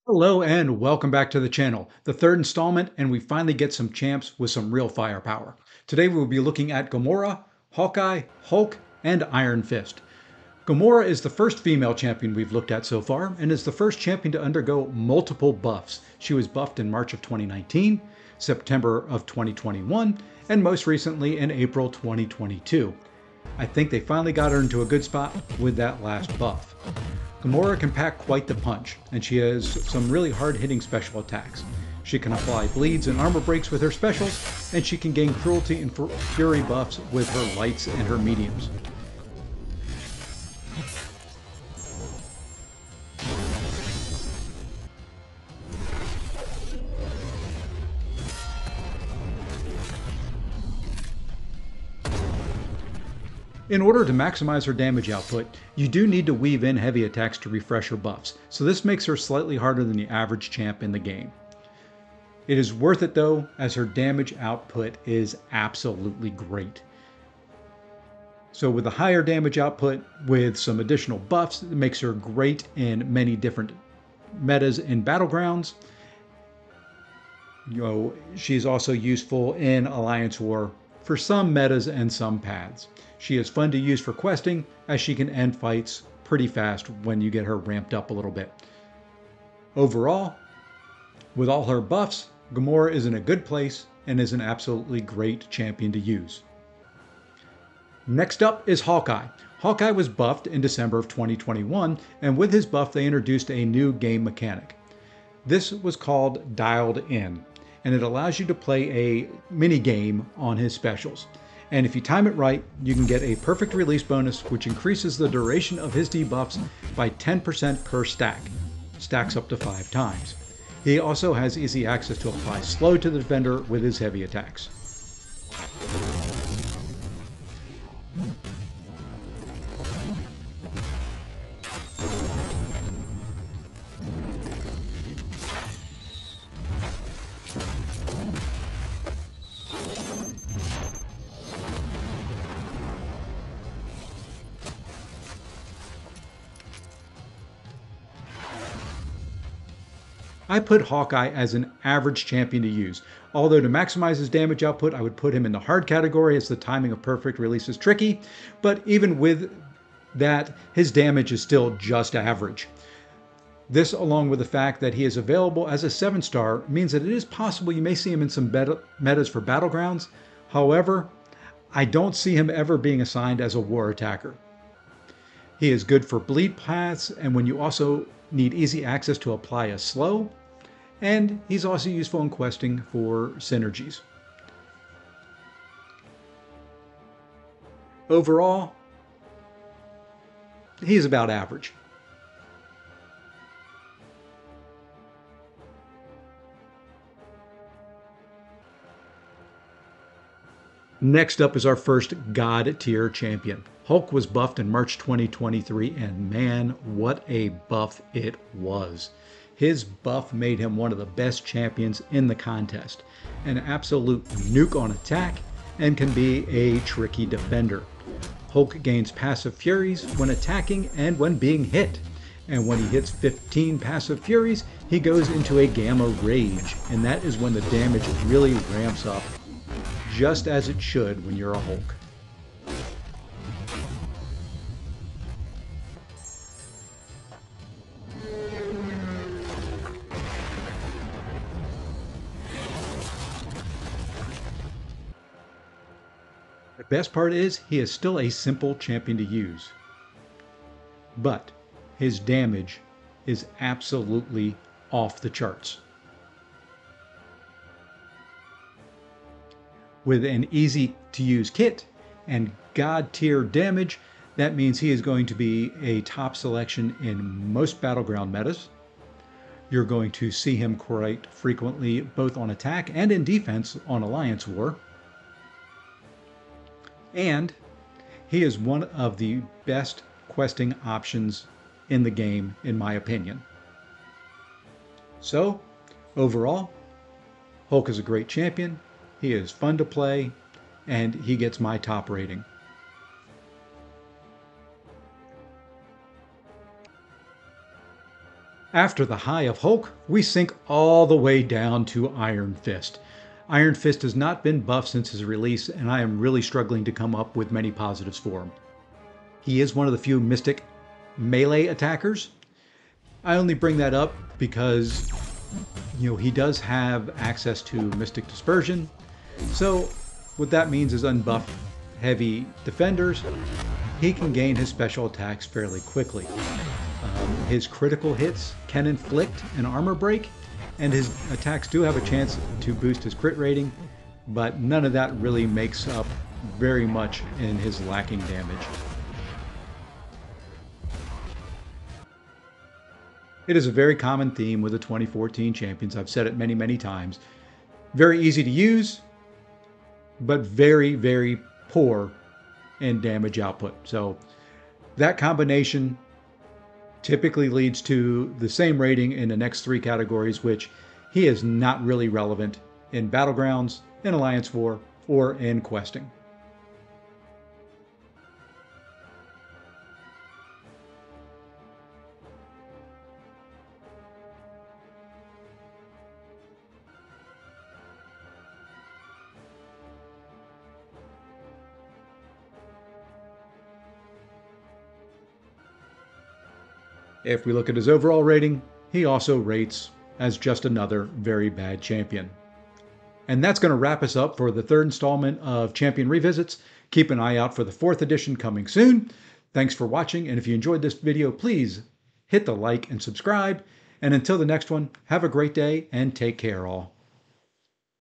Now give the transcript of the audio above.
Hello and welcome back to the channel, the third installment, and we finally get some champs with some real firepower. Today we will be looking at Gamora, Hawkeye, Hulk, and Iron Fist. Gamora is the first female champion we've looked at so far, and is the first champion to undergo multiple buffs. She was buffed in March of 2019, September of 2021, and most recently in April 2022. I think they finally got her into a good spot with that last buff. Gamora can pack quite the punch, and she has some really hard-hitting special attacks. She can apply bleeds and armor breaks with her specials, and she can gain cruelty and fury buffs with her lights and her mediums. In order to maximize her damage output, you do need to weave in heavy attacks to refresh her buffs, so this makes her slightly harder than the average champ in the game. It is worth it though, as her damage output is absolutely great. So with a higher damage output, with some additional buffs, it makes her great in many different metas in Battlegrounds. She's also useful in Alliance War for some metas and some paths. She is fun to use for questing, as she can end fights pretty fast when you get her ramped up a little bit. Overall, with all her buffs, Gamora is in a good place and is an absolutely great champion to use. Next up is Hawkeye. Hawkeye was buffed in December of 2021, and with his buff they introduced a new game mechanic. This was called Dialed In, and it allows you to play a mini game on his specials. And if you time it right, you can get a perfect release bonus, which increases the duration of his debuffs by 10% per stack. Stacks up to 5 times. He also has easy access to apply slow to the defender with his heavy attacks. I put Hawkeye as an average champion to use, although to maximize his damage output I would put him in the hard category, as the timing of perfect release is tricky, but even with that, his damage is still just average. This, along with the fact that he is available as a 7-star, means that it is possible you may see him in some metas for Battlegrounds. However, I don't see him ever being assigned as a war attacker. He is good for bleed paths, and when you also need easy access to apply a slow, and he's also useful in questing for synergies. Overall, he's about average. Next up is our first God tier champion. Hulk was buffed in March 2023, and man, what a buff it was. His buff made him one of the best champions in the contest. An absolute nuke on attack, and can be a tricky defender. Hulk gains passive furies when attacking and when being hit. And when he hits 15 passive furies, he goes into a gamma rage, and that is when the damage really ramps up, just as it should when you're a Hulk. The best part is he is still a simple champion to use, but his damage is absolutely off the charts. With an easy to use kit and god tier damage, that means he is going to be a top selection in most battleground metas. You're going to see him quite frequently both on attack and in defense on Alliance War. And he is one of the best questing options in the game, in my opinion. So, overall, Hulk is a great champion. He is fun to play, and he gets my top rating. After the high of Hulk, we sink all the way down to Iron Fist. Iron Fist has not been buffed since his release, and I am really struggling to come up with many positives for him. He is one of the few Mystic melee attackers. I only bring that up because, he does have access to Mystic Dispersion. So what that means is unbuffed heavy defenders, he can gain his special attacks fairly quickly. His critical hits can inflict an armor break, and his attacks do have a chance to boost his crit rating, but none of that really makes up very much in his lacking damage. It is a very common theme with the 2014 champions. I've said it many, many times. Very easy to use, but very, very poor in damage output. So that combination typically leads to the same rating in the next three categories, which he is not really relevant in Battlegrounds, in Alliance War, or in questing. If we look at his overall rating, he also rates as just another very bad champion. And that's going to wrap us up for the third installment of Champion Revisits. Keep an eye out for the fourth edition coming soon. Thanks for watching, and if you enjoyed this video, please hit the like and subscribe. And until the next one, have a great day and take care all.